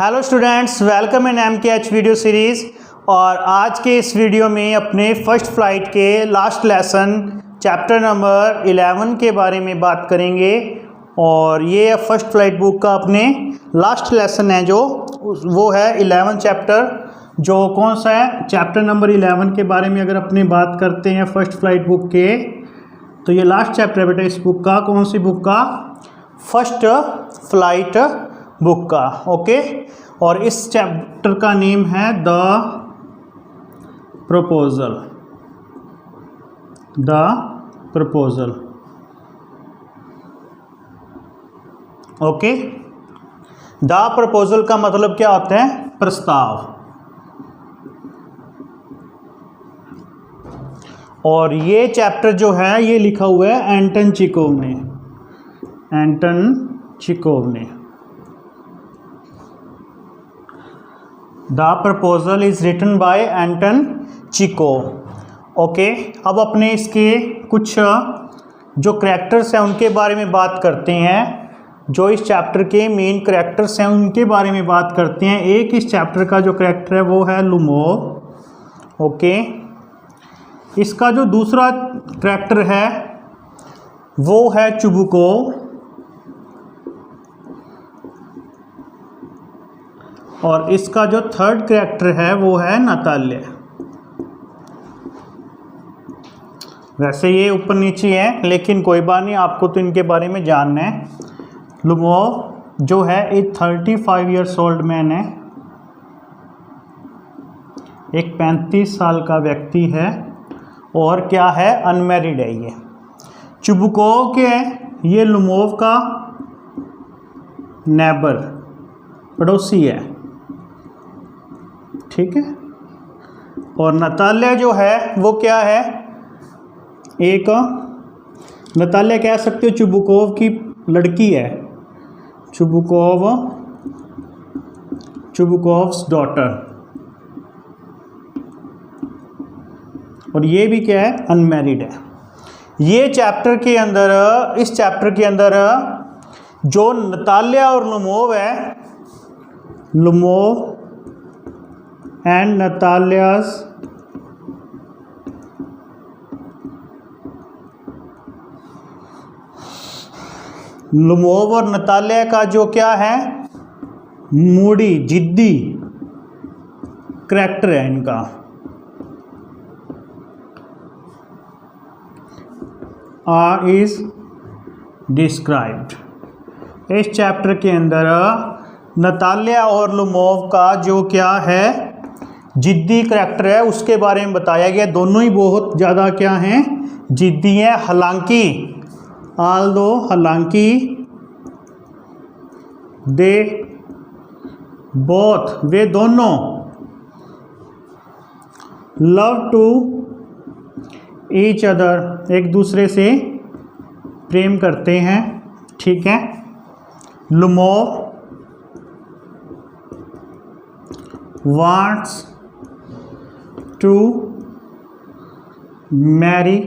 Hello students, welcome in MKH video series. और आज के इस वीडियो में अपने फर्स्ट फ्लाइट के लास्ट लेसन चैप्टर नंबर 11 के बारे में बात करेंगे। और ये फर्स्ट फ्लाइट बुक का अपने लास्ट लेसन है जो वो है 11 चैप्टर। जो कौन सा है? चैप्टर नंबर 11 के बारे में अगर अपनी बात करते हैं फर्स्ट फ्लाइट बुक के, तो ये लास्ट चैप्टर है बेटा इस बुक का। कौन सी बुक का? फर्स्ट फ्लाइट बुक का। ओके, और इस चैप्टर का नेम है the proposal. The proposal. Okay, the proposal का मतलब क्या होता है? प्रस्ताव। और ये चैप्टर जो है ये लिखा हुआ है एंटन चिकोव ने। एंटन चिकोव ने। The proposal is written by Anton Chekhov. Okay, अब अपने इसके कुछ जो करैक्टर्स हैं उनके बारे में बात करते हैं। जो इस चैप्टर के मेन करैक्टर्स हैं उनके बारे में बात करते हैं। एक इस चैप्टर का जो करैक्टर है वो है लुमोव। ओके, इसका जो दूसरा करैक्टर है वो है चुबुकोव। और इसका जो थर्ड करैक्टर है वो है नताल्या। वैसे ये ऊपर नीचे है लेकिन कोई बात नहीं, आपको तो इनके बारे में जानना है। लुमोव जो है एक 35 ईयर्स ओल्ड मैन है, एक 35 साल का व्यक्ति है और क्या है? अनमैरिड है ये। चुबुकोव के ये लुमोव का नेबर, पड़ोसी है, ठीक है। और नताल्या जो है वो क्या है? एक नताल्या कह सकते हो चुबुकोव की लड़की है। चुबुकोव्स डॉटर। और ये भी क्या है? अनमैरिड है। ये चैप्टर के अंदर, इस चैप्टर के अंदर जो नताल्या और लुमोव है, लुमोव एंड नतालियाज लुमोव और नताल्या का जो क्या है? मूडी, जिद्दी करैक्टर है इनका। Is described. इस चैप्टर के अंदर नताल्या और लुमोव का जो क्या है? जिद्दी करैक्टर है, उसके बारे में बताया गया। दोनों ही बहुत ज़्यादा क्या हैं? जिद्दी हैं। हालांकि दे बोथ, वे दोनों लव टू ईच अदर, एक दूसरे से प्रेम करते हैं, ठीक है। Lomov wants to marry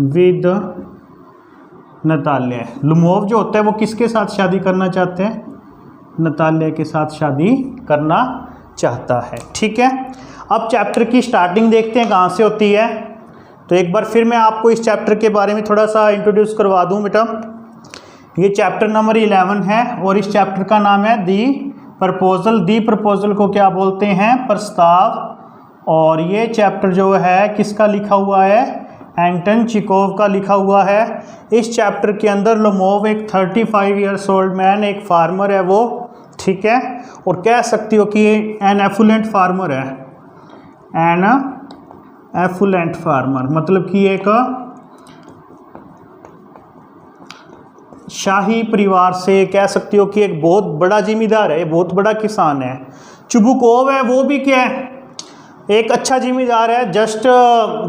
with Natalya. Lomov जो होता है वो किसके साथ शादी करना चाहते हैं? नताल्या के साथ शादी करना चाहता है, ठीक है। अब चैप्टर की स्टार्टिंग देखते हैं कहाँ से होती है। तो एक बार फिर मैं आपको इस चैप्टर के बारे में थोड़ा सा इंट्रोड्यूस करवा दूँ बेटा। ये चैप्टर नंबर 11 है और इस चैप्टर का नाम है दी प्रपोजल। दी प्रपोजल को क्या बोलते हैं? प्रस्ताव। और ये चैप्टर जो है किसका लिखा हुआ है? एंटन चिकोव का लिखा हुआ है। इस चैप्टर के अंदर लुमोव एक 35 ईयर्स ओल्ड मैन, एक फार्मर है वो, ठीक है। और कह सकती हो कि एन एफुलेंट फार्मर है। एन एफुलेंट फार्मर मतलब कि एक शाही परिवार से, कह सकती हो कि एक बहुत बड़ा जिम्मेदार है, बहुत बड़ा किसान है। चुबुकोव है वो भी क्या है? एक अच्छा जिम्मेदार है। जस्ट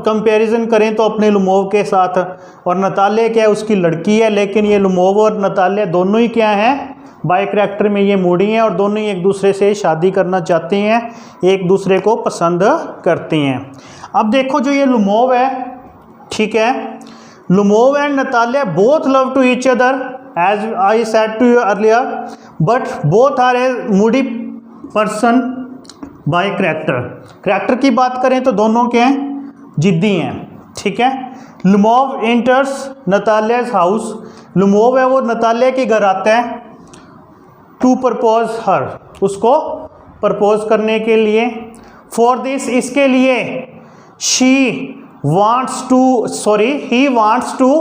कंपैरिजन करें तो अपने लुमोव के साथ। और नताल्या क्या है? उसकी लड़की है। लेकिन ये लुमोव और नताल्या दोनों ही क्या हैं? बाय करैक्टर में ये मूडी हैं और दोनों ही एक दूसरे से शादी करना चाहते हैं, एक दूसरे को पसंद करते हैं। अब देखो जो ये लुमोव है, ठीक है, Lumov and Natalia both love to each other, as I said to you earlier. But both are a moody person by character की बात करें तो दोनों के हैं, जिद्दी हैं, ठीक है। लुमोव एंटर्स नतालियाज हाउस, लुमोव है वो नतालिया के घर आता है, टू प्रपोज हर, उसको प्रपोज करने के लिए। फॉर दिस, इसके लिए, he wants to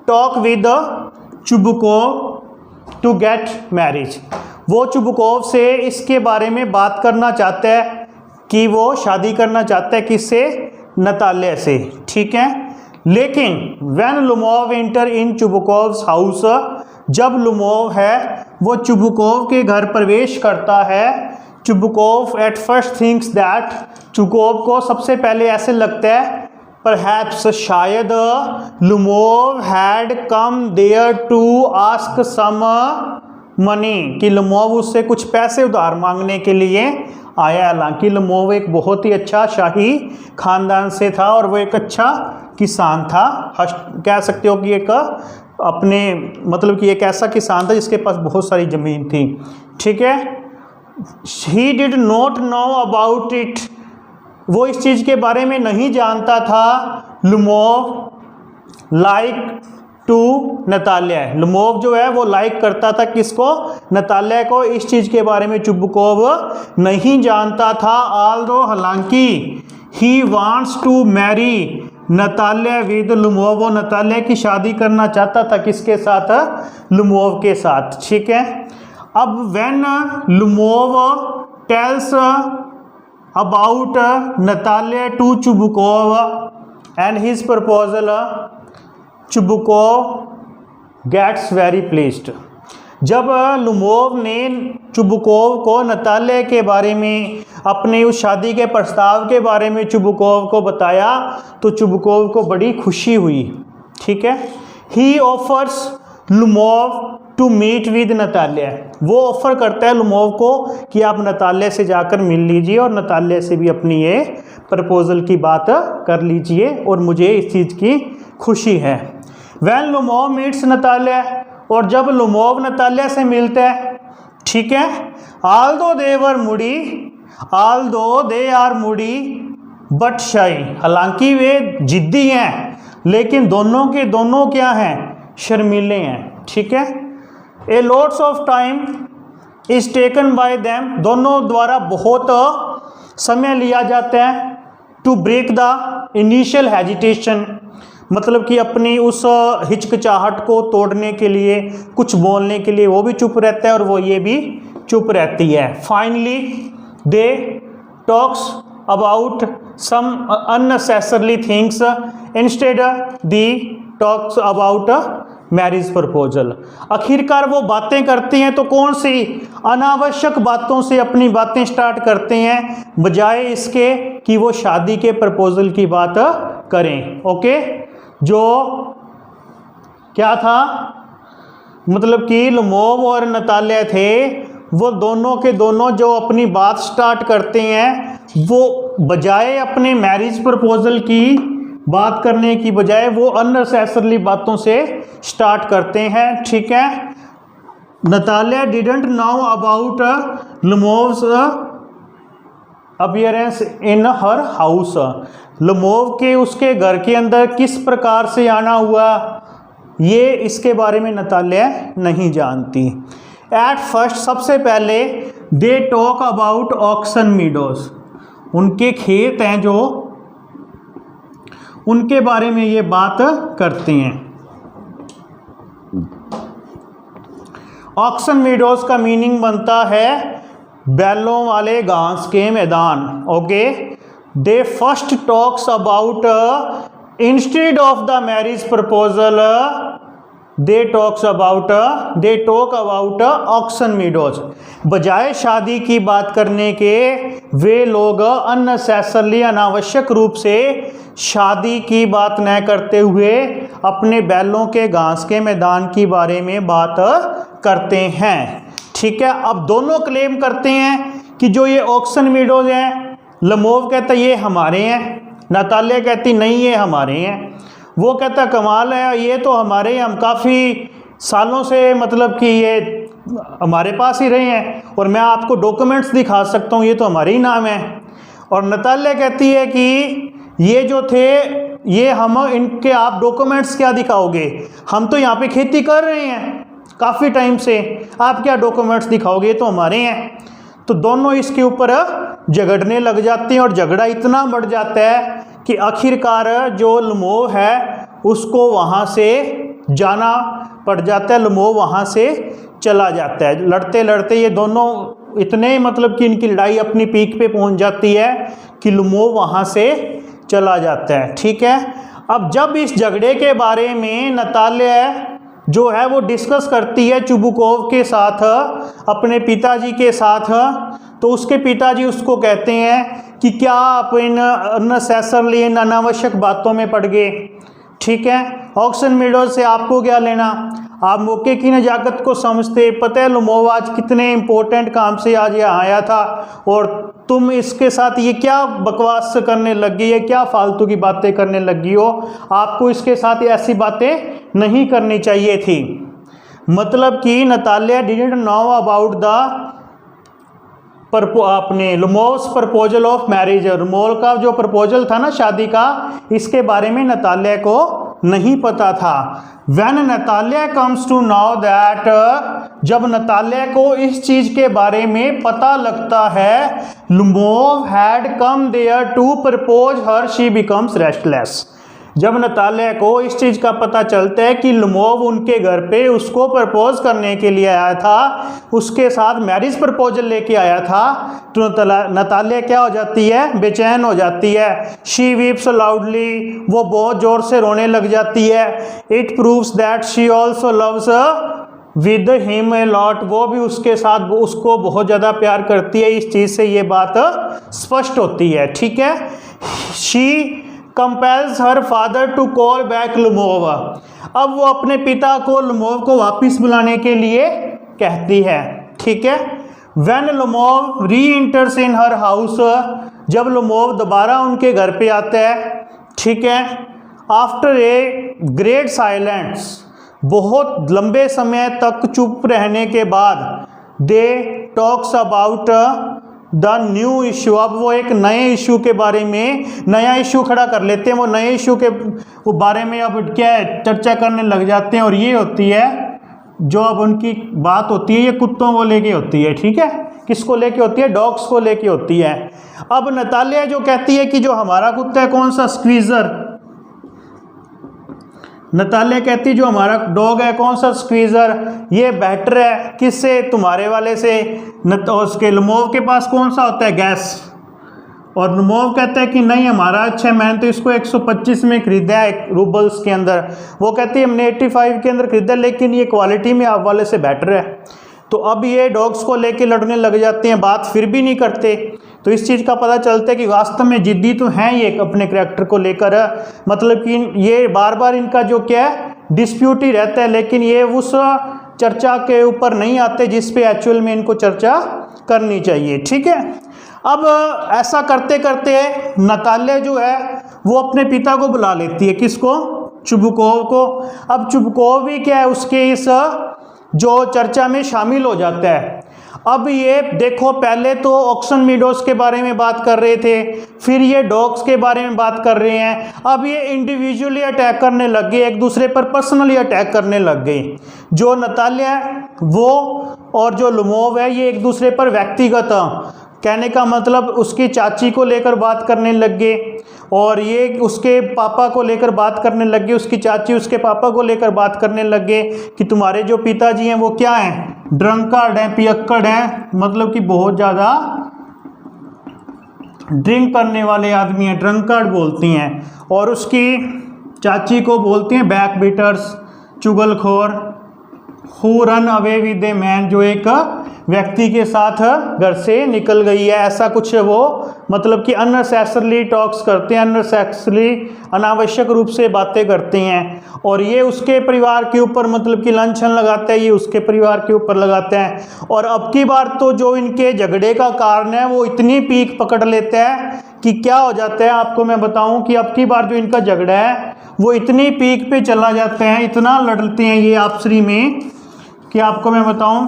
talk with Chubukov to get marriage, वो चुबुकोव से इसके बारे में बात करना चाहता है कि वो शादी करना चाहता है किससे, नतालिया से, ठीक है। लेकिन व्हेन लुमोव एंटर इन चुबुकोव्स हाउस, जब लुमोव है वो चुबुकोव के घर प्रवेश करता है, Chubukov at first thinks that, Chubukov को सबसे पहले ऐसे लगता है परहैप्स, शायद, Lomov had come there to ask some money, कि लुमोव उससे कुछ पैसे उधार मांगने के लिए आया। हालांकि लुमोव एक बहुत ही अच्छा शाही खानदान से था और वो एक अच्छा किसान था, कह सकते हो कि एक अपने मतलब कि एक ऐसा किसान था जिसके पास बहुत सारी ज़मीन थी, ठीक है। He did not know about it, वो इस चीज़ के बारे में नहीं जानता था। लुमोव लाइक टू नतालिया, लुमोव जो है वो लाइक करता था किसको, नतालिया को, इस चीज़ के बारे में चुबुकोव नहीं जानता था। ऑल्दो, हालांकि, he wants to marry Natalya with Lomov, वो नतालिया की शादी करना चाहता था किसके साथ, लुमोव के साथ, ठीक है। अब when Lomov tells about Natalya to Chubukov and his proposal, Chubukov gets very pleased, जब लुमोव ने चुबुकोव को नतालिया के बारे में, अपने उस शादी के प्रस्ताव के बारे में चुबुकोव को बताया तो चुबुकोव को बड़ी खुशी हुई, ठीक है। He offers Lomov to meet with Natalya, वो ऑफर करता है लुमोव को कि आप नतालिया से जाकर मिल लीजिए और नतालिया से भी अपनी ये प्रपोजल की बात कर लीजिए और मुझे इस चीज़ की खुशी है। व्हेन लुमोव मीट्स नतालिया, और जब लुमोव नतालिया से मिलता है, ठीक है, although they are moody but shy, हालांकि वे जिद्दी हैं लेकिन दोनों के दोनों क्या हैं, शर्मीले हैं, ठीक है। A lots of time is taken by them, दोनों द्वारा बहुत समय लिया जाता है, to break the initial hesitation, मतलब कि अपनी उस हिचकिचाहट को तोड़ने के लिए, कुछ बोलने के लिए वो भी चुप रहता है और वो ये भी चुप रहती है। Finally they talks about some unnecessary things instead the talks about marriage proposal, आखिरकार वो बातें करती हैं तो कौन सी, अनावश्यक बातों से अपनी बातें स्टार्ट करते हैं बजाय इसके कि वो शादी के प्रपोजल की बात करें, ओके। जो क्या था, मतलब कि लुमोव और नतालिया थे, वो दोनों के दोनों जो अपनी बात स्टार्ट करते हैं वो बजाय अपने मैरिज प्रपोजल की बात करने की बजाय वो अननेसेसरली बातों से स्टार्ट करते हैं, ठीक है। Natalya didn't know about Lomov's appearance in her house, Lomov के उसके घर के अंदर किस प्रकार से आना हुआ ये इसके बारे में नतालिया नहीं जानती। एट फर्स्ट, सबसे पहले, they talk about oxen meadows, उनके खेत हैं जो, उनके बारे में ये बात करते हैं। ऑक्सन मीडोज का मीनिंग बनता है बैलों वाले घास के मैदान, okay. They first talks about, instead of the marriage proposal, they talk about oxen meadows, बजाय शादी की बात करने के वे लोग अननेसेसरली, अनावश्यक रूप से शादी की बात न करते हुए अपने बैलों के घास के मैदान के बारे में बात करते हैं, ठीक है। अब दोनों क्लेम करते हैं कि जो ये ऑक्सन मीडोज हैं, लुमोव कहता ये हमारे हैं, नतालिया कहती नहीं ये हमारे हैं, वो कहता कमाल है ये तो हमारे, हम काफ़ी सालों से मतलब कि ये हमारे पास ही रहे हैं और मैं आपको डॉक्यूमेंट्स दिखा सकता हूँ, ये तो हमारे ही नाम है। और नताल्या कहती है कि ये जो थे ये हम इनके आप डॉक्यूमेंट्स क्या दिखाओगे, हम तो यहाँ पे खेती कर रहे हैं काफ़ी टाइम से, आप क्या डॉक्यूमेंट्स दिखाओगे, ये तो हमारे हैं। तो दोनों इसके ऊपर झगड़ने लग जाते हैं और झगड़ा इतना बढ़ जाता है कि आखिरकार जो लुमोव है उसको वहाँ से जाना पड़ जाता है, लुमोव वहाँ से चला जाता है। लड़ते लड़ते ये दोनों इतने मतलब कि इनकी लड़ाई अपनी पीक पे पहुँच जाती है कि लुमोव वहाँ से चला जाता है। ठीक है, अब जब इस झगड़े के बारे में नताल्या जो है वो डिस्कस करती है चुबुकोव के साथ, अपने पिताजी के साथ, तो उसके पिताजी उसको कहते हैं कि क्या आप इन अननेसेसरली इन अनावश्यक बातों में पड़ गए। ठीक है, ऑक्सन मीडोज से आपको क्या लेना, आप मौके की नजाकत को समझते, पता है लुमोव आज कितने इंपॉर्टेंट काम से आज यहाँ आया था और तुम इसके साथ ये क्या बकवास करने लगी है, क्या फालतू की बातें करने लगी हो, आपको इसके साथ ऐसी बातें नहीं करनी चाहिए थी। मतलब कि Natalya didn't know about the अपने लुमोव्स प्रपोजल ऑफ मैरिज, लुमोव का जो प्रपोजल था ना शादी का, इसके बारे में नताल्या को नहीं पता था। When Natalya comes to know that, जब नताल्या को इस चीज के बारे में पता लगता है, लुमोव had come there to propose her, she becomes restless। जब नताल्या को इस चीज का पता चलता है कि लुमोव उनके घर पे उसको प्रपोज करने के लिए आया था, उसके साथ मैरिज प्रपोजल लेके आया था, तो नताल्या क्या हो जाती है, बेचैन हो जाती है। शी वीप्स लाउडली, वो बहुत जोर से रोने लग जाती है। It proves that she also loves with him a lot, वो भी उसके साथ उसको बहुत ज़्यादा प्यार करती है। इस चीज़ से ये बात स्पष्ट होती है। ठीक है, she compels her father to call back Lomov, अब वो अपने पिता को लुमोव को वापस बुलाने के लिए कहती है। ठीक है, व्हेन लुमोव री इंटर्स इन हर हाउस, जब लुमोव दोबारा उनके घर पे आता है। ठीक है, आफ्टर ए ग्रेट साइलेंस, बहुत लंबे समय तक चुप रहने के बाद, they talks about the new issue, अब वो एक नए इशू के बारे में नया इशू खड़ा कर लेते हैं, वो नए इशू के वो बारे में अब क्या है चर्चा करने लग जाते हैं। और ये होती है जो अब उनकी बात होती है, ये कुत्तों को लेके होती है। ठीक है, किसको लेके होती है, डॉग्स को लेके होती है। अब नताल्या जो कहती है कि जो हमारा कुत्ता है कौन सा, स्क्वीजर, नताल्या कहती जो हमारा डॉग है कौन सा, स्क्वीजर, ये बेटर है किससे, तुम्हारे वाले से। उसके लुमोव के पास कौन सा होता है, गैस, और लुमोव कहता है कि नहीं हमारा अच्छा है, मैंने तो इसको 125 में खरीदा है रूबल्स के अंदर, वो कहती है हमने 85 के अंदर खरीदा, लेकिन ये क्वालिटी में आप वाले से बेटर है। तो अब ये डॉग्स को लेके लड़ने लग जाते हैं, बात फिर भी नहीं करते। तो इस चीज़ का पता चलता है कि वास्तव में जिद्दी तो हैं ये अपने करैक्टर को लेकर, मतलब कि ये बार बार इनका जो क्या है डिस्प्यूट ही रहता है, लेकिन ये उस चर्चा के ऊपर नहीं आते जिस पे एक्चुअल में इनको चर्चा करनी चाहिए। ठीक है, अब ऐसा करते करते नताल्या जो है वो अपने पिता को बुला लेती है, किसको, चुबुकोव को। अब चुबुकोव भी क्या है उसके इस जो चर्चा में शामिल हो जाता है। अब ये देखो, पहले तो ऑक्सन मीडोज के बारे में बात कर रहे थे, फिर ये डॉग्स के बारे में बात कर रहे हैं, अब ये इंडिविजुअली अटैक करने लग गए, एक दूसरे पर पर्सनली अटैक करने लग गए। जो नताल्या वो और जो लुमोव है ये एक दूसरे पर व्यक्तिगत, कहने का मतलब उसकी चाची को लेकर बात करने लग गए, और ये उसके पापा को लेकर बात करने लग गए, उसकी चाची उसके पापा को लेकर बात करने लग गए कि तुम्हारे जो पिताजी हैं वो क्या हैं, ड्रंकार्ड हैं, पियक्कड़ हैं, मतलब कि बहुत ज़्यादा ड्रिंक करने वाले आदमी हैं, ड्रंकार्ड बोलती हैं। और उसकी चाची को बोलते हैं बैक बीटर्स, चुगलखोर, who run away with a man, जो एक व्यक्ति के साथ घर से निकल गई है, ऐसा कुछ वो मतलब कि अननेसेसरली टॉक्स करते हैं, अननेसेसरली अनावश्यक रूप से बातें करते हैं। और ये उसके परिवार के ऊपर मतलब कि लांछन लगाता है, ये उसके परिवार के ऊपर लगाता है। और अब की बार तो जो इनके झगड़े का कारण है वो इतनी पीक पकड़ लेता है कि क्या हो जाता है, आपको मैं बताऊं कि अब की बार जो इनका झगड़ा है वो इतनी पीक पे चला जाता है, इतना लड़ते हैं ये आपसी में कि आपको मैं बताऊं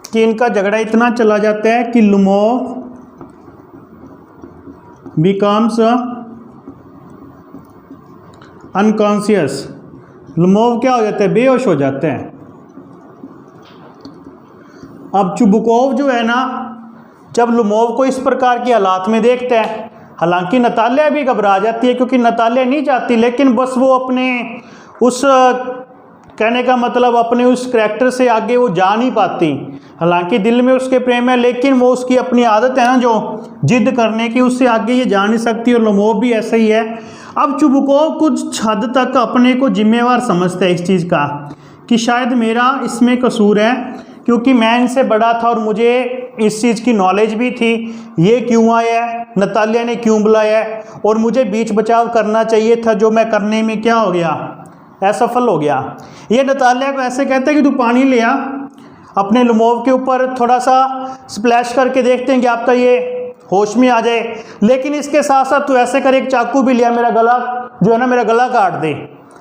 कि इनका झगड़ा इतना चला जाता है कि लुमोव बिकम्स अनकॉन्शियस। लुमोव क्या हो जाते हैं, बेहोश हो जाते हैं। अब चुबुकोव जो है ना, जब लुमोव को इस प्रकार की हालात में देखता है, हालांकि नताल्या भी घबरा जाती है क्योंकि नताल्या नहीं चाहती, लेकिन बस वो अपने उस कहने का मतलब अपने उस करैक्टर से आगे वो जा नहीं पाती। हालांकि दिल में उसके प्रेम है, लेकिन वो उसकी अपनी आदत है ना जो जिद करने की, उससे आगे ये जा नहीं सकती। और लुमोव भी ऐसा ही है। अब चुबुकोव कुछ हद तक अपने को जिम्मेवार समझता है इस चीज़ का कि शायद मेरा इसमें कसूर है, क्योंकि मैं इनसे बड़ा था और मुझे इस चीज़ की नॉलेज भी थी। ये क्यों आया है, नताल्या ने क्यों बुलाया है, और मुझे बीच बचाव करना चाहिए था, जो मैं करने में क्या हो गया, असफल हो गया। ये नताल्या को ऐसे कहते हैं कि तू पानी ले आ, अपने लुमोव के ऊपर थोड़ा सा स्प्लैश करके देखते हैं कि आपका ये होश में आ जाए। लेकिन इसके साथ साथ तू ऐसे कर, एक चाकू भी लिया, मेरा गला जो है ना, मेरा गला काट दे।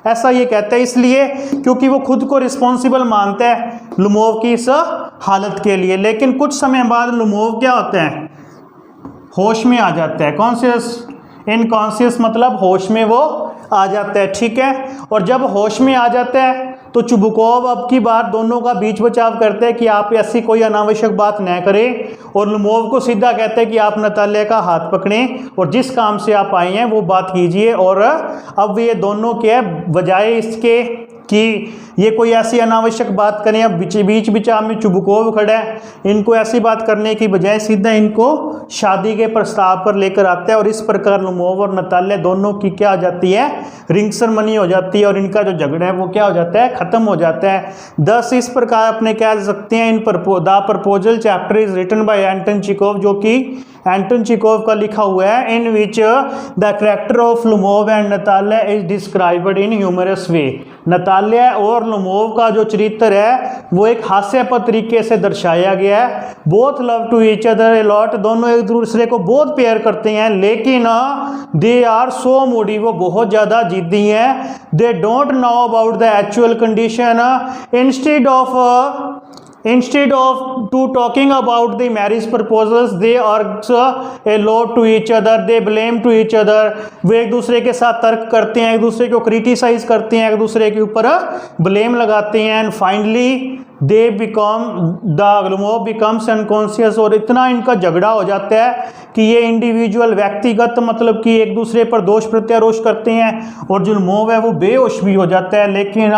ऐसा ये कहते हैं इसलिए क्योंकि वो खुद को रिस्पॉन्सिबल मानता है लुमोव की इस हालत के लिए। लेकिन कुछ समय बाद लुमोव क्या होता है, होश में आ जाता है। कॉन्शियस, इनकॉन्शियस मतलब होश में वो आ जाता है, ठीक है। और जब होश में आ जाता है तो चुबुकोव अब की बार दोनों का बीच बचाव करते हैं कि आप ऐसी कोई अनावश्यक बात न करें, और लुमोव को सीधा कहते हैं कि आप नताल्या का हाथ पकड़ें और जिस काम से आप आए हैं वो बात कीजिए। और अब ये दोनों के बजाय इसके कि ये कोई ऐसी अनावश्यक बात करें, अब बीच बिचाव में चुबुकोव खड़ा है, इनको ऐसी बात करने की बजाय सीधा इनको शादी के प्रस्ताव पर लेकर आता है। और इस प्रकार लुमोव और नताल्या दोनों की क्या हो जाती है, रिंग सेरेमनी हो जाती है, और इनका जो झगड़ा है वो क्या हो जाता है, खत्म हो जाता है। थस इस प्रकार अपने कह सकते हैं the proposal chapter is written by Anton Chekhov, जो कि एंटन चेखोव का लिखा हुआ है, in which the character of Lomov and Natalya is described in humorous way. Natalya और लुमोव का जो चरित्र है वो एक हास्यास्पद तरीके से दर्शाया गया है। Both love to each other a lot, दोनों एक दूसरे को बहुत प्यार करते हैं, लेकिन दे आर सो मूडी, वो बहुत ज़्यादा जिद्दी हैं। They don't know about the actual condition, instead of to talking about the marriage proposals they argue a lot to each other, they blame to each other। वे एक दूसरे के साथ तर्क करते हैं, एक दूसरे को क्रिटिसाइज करते हैं, एक दूसरे के ऊपर ब्लेम लगाते हैं। And finally they become the Lomov becomes unconscious, और इतना इनका झगड़ा हो जाता है कि ये इंडिविजुअल व्यक्तिगत मतलब कि एक दूसरे पर दोष प्रत्यारोप करते हैं, और जो लुमोव है वो बेहोश भी हो जाता है। लेकिन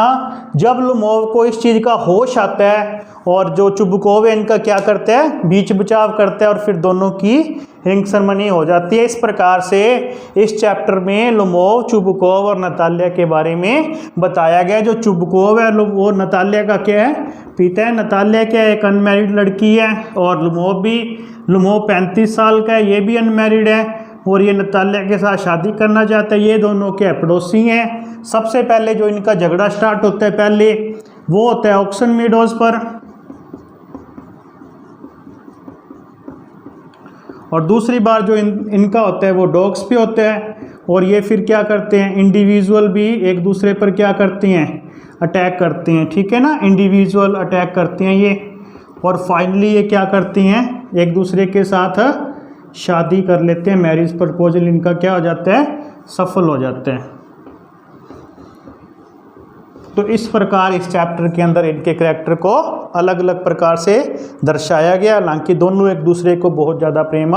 जब लुमोव को इस चीज़ का होश आता है और जो चुबुकोव है इनका क्या करता है, बीच बचाव करता है, और फिर दोनों की रिंग सेरेमनी हो जाती है। इस प्रकार से इस चैप्टर में लुमोव, चुबुकोव और नताल्या के बारे में बताया गया। जो चुबुकोव है वो नताल्या का क्या है, पिता है। नताल्या क्या है, एक अनमैरिड लड़की है, और लुमोव 35 साल का है, ये भी अनमैरिड है, और ये नताल्या के साथ शादी करना चाहता है। ये दोनों के पड़ोसी हैं। सबसे पहले जो इनका झगड़ा स्टार्ट होता है पहले वो होता है ऑक्सन मीडोज पर, और दूसरी बार जो इनका होता है वो डॉग्स पे होता है। और ये फिर क्या करते हैं, इंडिविजुअल भी एक दूसरे पर क्या करते हैं, अटैक करते हैं, ठीक है ना, इंडिविजुअल अटैक करते हैं ये। और फाइनली ये क्या करते हैं, एक दूसरे के साथ शादी कर लेते हैं। मैरिज प्रपोजल इनका क्या हो जाता है, सफल हो जाता है। तो इस प्रकार इस चैप्टर के अंदर इनके करैक्टर को अलग अलग प्रकार से दर्शाया गया। हालांकि दोनों एक दूसरे को बहुत ज़्यादा प्रेम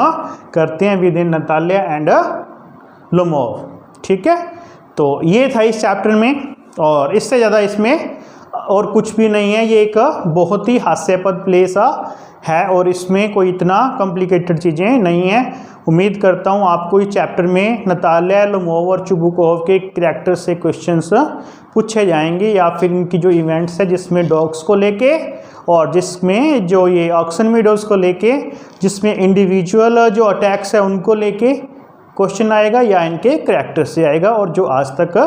करते हैं, विद इन नताल्या एंड लुमोव, ठीक है। तो ये था इस चैप्टर में, और इससे ज़्यादा इसमें और कुछ भी नहीं है। ये एक बहुत ही हास्यास्पद प्लेस है, और इसमें कोई इतना कॉम्प्लिकेटेड चीज़ें नहीं हैं। उम्मीद करता हूँ आपको इस चैप्टर में नताल्या, लुमोव और चुबुकोव के करैक्टर से क्वेश्चंस पूछे जाएंगे, या फिर इनकी जो इवेंट्स है जिसमें डॉग्स को लेके, और जिसमें जो ये ऑक्सन मीडोज को लेके, जिसमें इंडिविजुअल जो अटैक्स है उनको लेके क्वेश्चन आएगा, या इनके करैक्टर से आएगा, और जो आज तक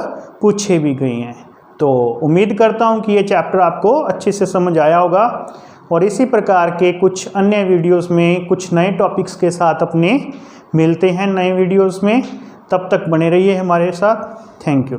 पूछे भी गए हैं। तो उम्मीद करता हूँ कि ये चैप्टर आपको अच्छे से समझ आया होगा, और इसी प्रकार के कुछ अन्य वीडियोस में कुछ नए टॉपिक्स के साथ अपने मिलते हैं नए वीडियोस में। तब तक बने रहिए हमारे साथ। Thank you.